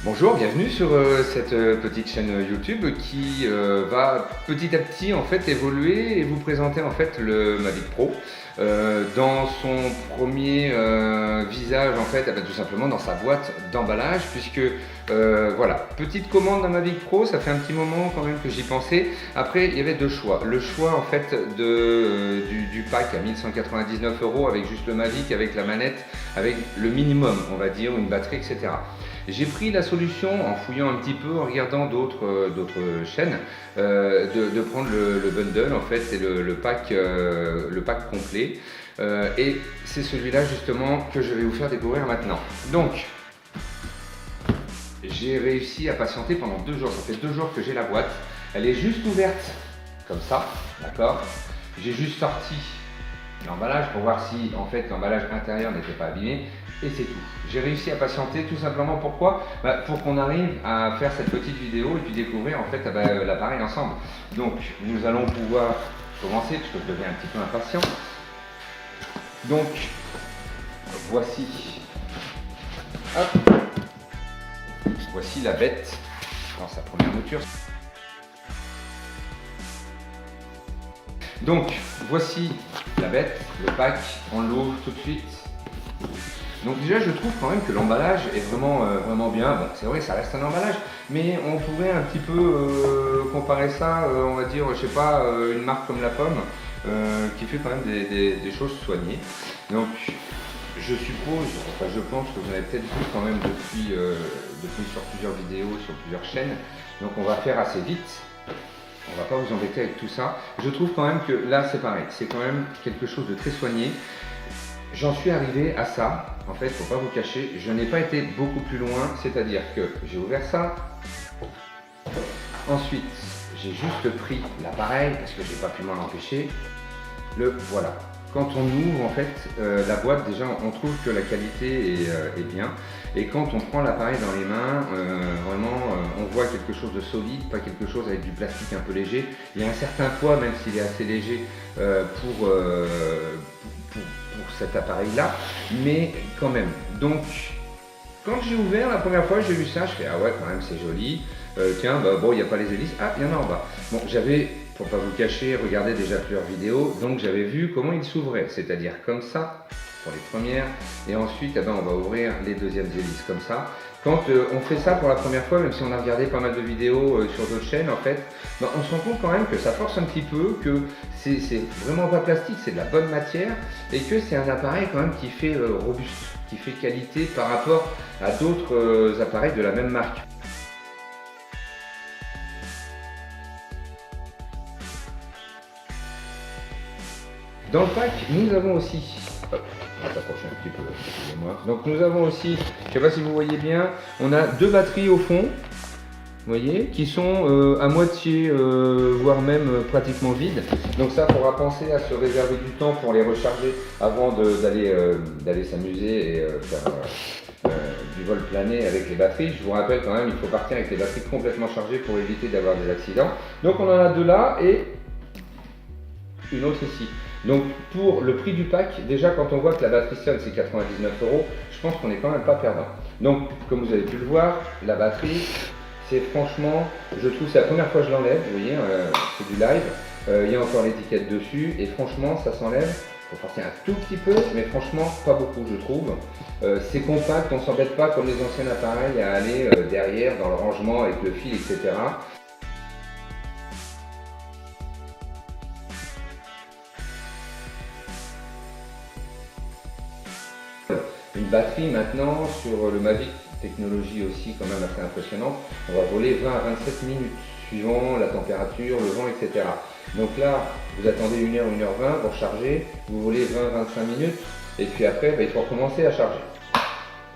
Bonjour, bienvenue sur cette petite chaîne YouTube qui va petit à petit en fait évoluer et vous présenter en fait le Mavic Pro dans son premier visage en fait, tout simplement dans sa boîte d'emballage puisque voilà, petite commande d'un Mavic Pro, ça fait un petit moment quand même que j'y pensais. Après il y avait deux choix, le choix en fait du pack à 1199 € avec juste le Mavic, avec la manette, avec le minimum on va dire, une batterie etc. J'ai pris la solution en fouillant un petit peu, en regardant d'autres chaînes, de prendre le bundle en fait, c'est le pack complet. Et c'est celui-là justement que je vais vous faire découvrir maintenant. Donc, j'ai réussi à patienter pendant 2 jours. Ça fait 2 jours que j'ai la boîte. Elle est juste ouverte comme ça, d'accord. J'ai juste sorti l'emballage pour voir si en fait l'emballage intérieur n'était pas abîmé et c'est tout. J'ai réussi à patienter tout simplement pourquoi pour qu'on arrive à faire cette petite vidéo et puis découvrir en fait l'appareil ensemble. Donc nous allons pouvoir commencer parce que je deviens un petit peu impatient. Donc voici, hop, voici la bête dans sa première mouture. Donc voici la bête, le pack, on l'ouvre tout de suite. Donc déjà je trouve quand même que l'emballage est vraiment bien. Bon, c'est vrai ça reste un emballage, mais on pourrait un petit peu comparer ça, on va dire, je sais pas, une marque comme La Pomme, qui fait quand même des choses soignées. Donc je suppose, enfin je pense que vous avez peut-être vu quand même depuis sur plusieurs vidéos, sur plusieurs chaînes. Donc on va faire assez vite. On va pas vous embêter avec tout ça. Je trouve quand même que là c'est pareil, c'est quand même quelque chose de très soigné. J'en suis arrivé à ça, en fait, faut pas vous cacher, je n'ai pas été beaucoup plus loin, c'est-à-dire que j'ai ouvert ça. Ensuite, j'ai juste pris l'appareil parce que j'ai pas pu m'en empêcher. Voilà. Quand on ouvre en fait la boîte, déjà on trouve que la qualité est bien. Et quand on prend l'appareil dans les mains, on voit quelque chose de solide, pas quelque chose avec du plastique un peu léger. Il y a un certain poids, même s'il est assez léger pour cet appareil-là, mais quand même. Donc, quand j'ai ouvert la première fois, j'ai vu ça, je fais ah ouais, quand même c'est joli. Tiens, bon, il n'y a pas les hélices. Ah, il y en a en bas. Bon, j'avais, pour pas vous cacher, regardé déjà plusieurs vidéos, donc j'avais vu comment il s'ouvrait, c'est-à-dire comme ça pour les premières, et ensuite on va ouvrir les deuxièmes hélices comme ça. Quand on fait ça pour la première fois, même si on a regardé pas mal de vidéos sur d'autres chaînes, en fait, on se rend compte quand même que ça force un petit peu, que c'est vraiment pas plastique, c'est de la bonne matière, et que c'est un appareil quand même qui fait robuste, qui fait qualité par rapport à d'autres appareils de la même marque. Dans le pack, nous avons aussi, on va s'approcher un petit peu, excusez-moi. Donc nous avons aussi, je ne sais pas si vous voyez bien, on a 2 batteries au fond, vous voyez, qui sont à moitié, voire même pratiquement vides. Donc ça, il faudra penser à se réserver du temps pour les recharger avant d'aller s'amuser et faire du vol plané avec les batteries. Je vous rappelle quand même, il faut partir avec les batteries complètement chargées pour éviter d'avoir des accidents. Donc on en a 2 là et une autre ici. Donc pour le prix du pack, déjà quand on voit que la batterie seule c'est 99 €, je pense qu'on n'est quand même pas perdant. Donc comme vous avez pu le voir, la batterie, c'est franchement, je trouve c'est la première fois que je l'enlève, vous voyez, c'est du live, il y a encore l'étiquette dessus et franchement ça s'enlève. Il faut forcer un tout petit peu, mais franchement pas beaucoup je trouve. C'est compact, on ne s'embête pas comme les anciens appareils à aller derrière dans le rangement avec le fil etc. Une batterie maintenant sur le Mavic, technologie aussi quand même assez impressionnante, on va voler 20 à 27 minutes suivant la température, le vent, etc. Donc là, vous attendez 1 heure, 1 heure 20 pour charger, vous volez 20-25 minutes et puis après, il faut recommencer à charger.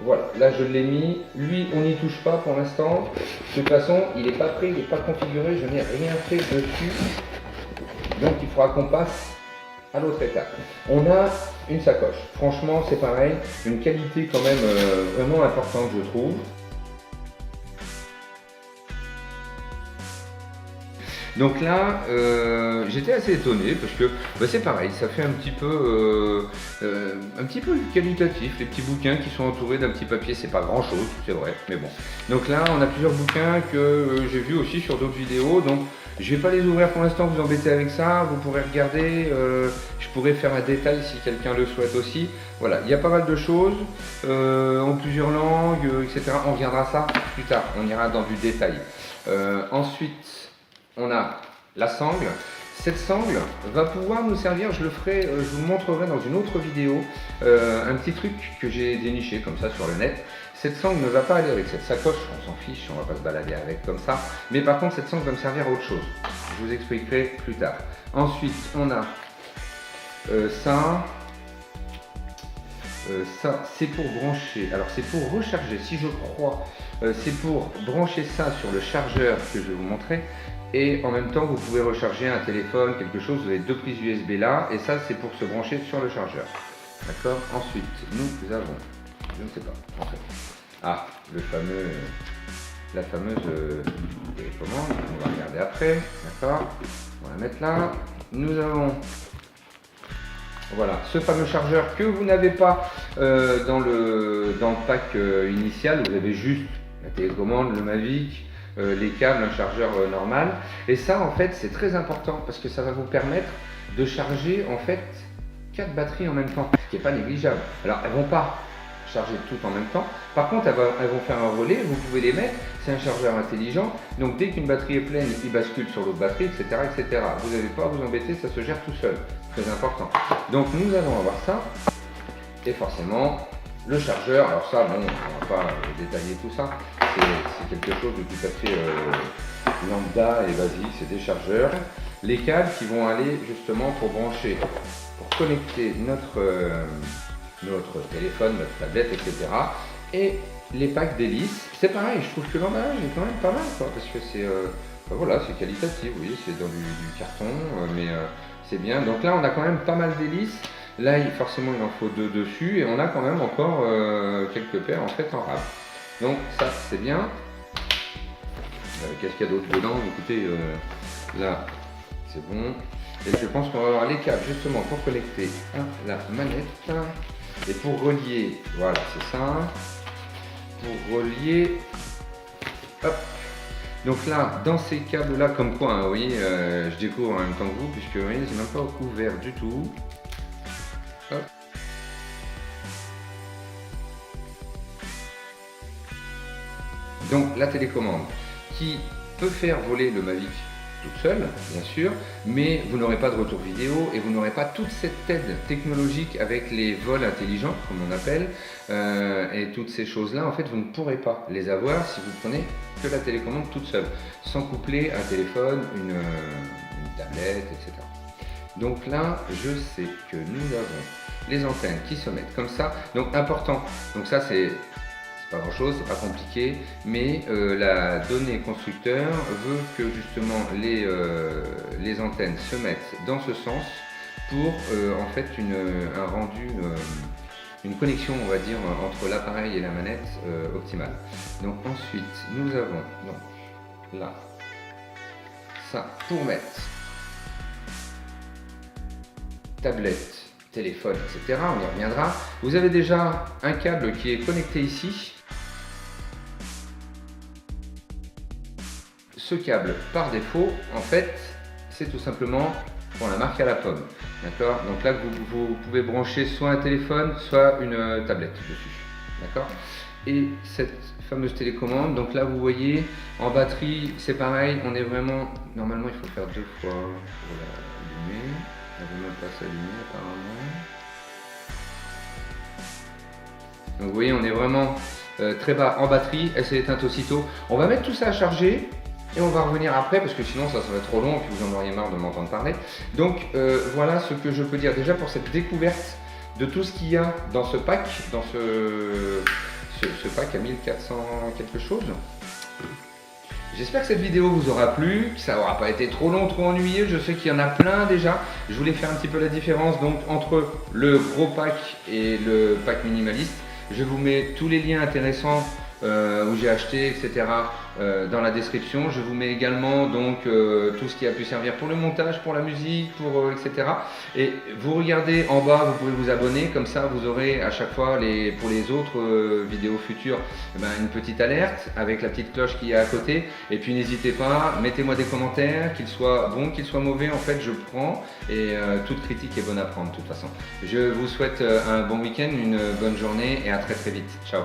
Voilà, là je l'ai mis, lui on n'y touche pas pour l'instant, de toute façon il n'est pas prêt, il n'est pas configuré, je n'ai rien fait dessus, donc il faudra qu'on passe à l'autre étape. On a une sacoche, franchement c'est pareil, une qualité quand même vraiment importante je trouve. Donc là, j'étais assez étonné parce que bah, c'est pareil, ça fait un petit peu qualitatif. Les petits bouquins qui sont entourés d'un petit papier, c'est pas grand chose, c'est vrai, mais bon. Donc là, on a plusieurs bouquins que j'ai vus aussi sur d'autres vidéos. Donc je vais pas les ouvrir pour l'instant, vous embêtez avec ça. Vous pourrez regarder. Je pourrais faire un détail si quelqu'un le souhaite aussi. Voilà, il y a pas mal de choses en plusieurs langues, etc. On reviendra à ça plus tard. On ira dans du détail. Ensuite, on a la sangle. Cette sangle va pouvoir nous servir, je le ferai, je vous montrerai dans une autre vidéo, un petit truc que j'ai déniché comme ça sur le net. Cette sangle ne va pas aller avec cette sacoche, on s'en fiche, on va pas se balader avec comme ça. Mais par contre, cette sangle va me servir à autre chose. Je vous expliquerai plus tard. Ensuite, on a ça. Ça, c'est pour brancher, alors c'est pour recharger, si je crois, c'est pour brancher ça sur le chargeur que je vais vous montrer. Et en même temps, vous pouvez recharger un téléphone, quelque chose, vous avez deux prises USB là, et ça, c'est pour se brancher sur le chargeur. D'accord. Ensuite, nous avons, je ne sais pas, en fait, la fameuse télécommande, on va regarder après, d'accord. On va la mettre là. Nous avons, voilà, ce fameux chargeur que vous n'avez pas dans le pack initial, vous avez juste la télécommande, le Mavic, les câbles, un chargeur normal. Et ça, en fait, c'est très important parce que ça va vous permettre de charger en fait 4 batteries en même temps, ce qui n'est pas négligeable. Alors, elles ne vont pas charger tout en même temps. Par contre, elles vont faire un relais, vous pouvez les mettre. C'est un chargeur intelligent. Donc, dès qu'une batterie est pleine, il bascule sur l'autre batterie, etc., etc. Vous n'avez pas à vous embêter, ça se gère tout seul. Très important. Donc, nous allons avoir ça. Et forcément, le chargeur. Alors ça, bon, on va pas détailler tout ça. C'est quelque chose de tout à fait lambda et basique. C'est des chargeurs. Les câbles qui vont aller justement pour brancher, pour connecter notre téléphone, notre tablette, etc. Et les packs d'hélices, c'est pareil, je trouve que l'emballage est quand même pas mal, quoi, parce que c'est voilà, c'est qualitatif, vous voyez, c'est dans du carton, mais c'est bien. Donc là, on a quand même pas mal d'hélices. Là, forcément, il en faut 2 dessus, et on a quand même encore quelques paires en fait en rab. Donc ça, c'est bien. Qu'est-ce qu'il y a d'autre dedans? Écoutez, là, c'est bon. Et je pense qu'on va avoir les câbles justement pour connecter à la manette et pour relier, voilà, c'est ça, pour relier, hop. Donc là, dans ces câbles là, comme quoi, hein, vous voyez, je découvre en même temps que vous, puisque vous voyez, c'est même pas ouvert du tout. Hop. Donc la télécommande qui peut faire voler le Mavic toute seule, bien sûr, mais vous n'aurez pas de retour vidéo et vous n'aurez pas toute cette aide technologique avec les vols intelligents, comme on appelle, et toutes ces choses-là, en fait, vous ne pourrez pas les avoir si vous prenez que la télécommande toute seule, sans coupler un téléphone, une tablette, etc. Donc là, je sais que nous avons les antennes qui se mettent comme ça, donc important, donc ça c'est pas grand chose, c'est pas compliqué, mais la donnée constructeur veut que justement les antennes se mettent dans ce sens pour en fait un rendu, une connexion, on va dire, entre l'appareil et la manette optimale. Donc ensuite nous avons donc là ça pour mettre tablette, téléphone, etc. On y reviendra. Vous avez déjà un câble qui est connecté ici. Ce câble, par défaut, en fait, c'est tout simplement pour la marque à la pomme. D'accord? Donc là, vous pouvez brancher soit un téléphone, soit une tablette dessus. D'accord? Et cette fameuse télécommande, donc là, vous voyez, en batterie, c'est pareil. On est vraiment... Normalement, il faut faire 2 fois pour l'allumer. Elle ne veut même pas s'allumer, apparemment. Donc vous voyez, on est vraiment très bas en batterie, elle s'est éteinte aussitôt. On va mettre tout ça à charger et on va revenir après parce que sinon ça serait trop long et puis vous en auriez marre de m'entendre parler. Donc voilà ce que je peux dire déjà pour cette découverte de tout ce qu'il y a dans ce pack, dans ce pack à 1400 quelque chose. J'espère que cette vidéo vous aura plu, que ça n'aura pas été trop long, trop ennuyeux. Je sais qu'il y en a plein déjà. Je voulais faire un petit peu la différence donc entre le gros pack et le pack minimaliste. Je vous mets tous les liens intéressants où j'ai acheté, etc. Dans la description. Je vous mets également donc tout ce qui a pu servir pour le montage, pour la musique, pour etc. Et vous regardez en bas, vous pouvez vous abonner, comme ça vous aurez à chaque fois pour les autres vidéos futures une petite alerte avec la petite cloche qui est à côté. Et puis n'hésitez pas, mettez-moi des commentaires, qu'ils soient bons, qu'ils soient mauvais, en fait je prends et toute critique est bonne à prendre de toute façon. Je vous souhaite un bon week-end, une bonne journée et à très très vite. Ciao.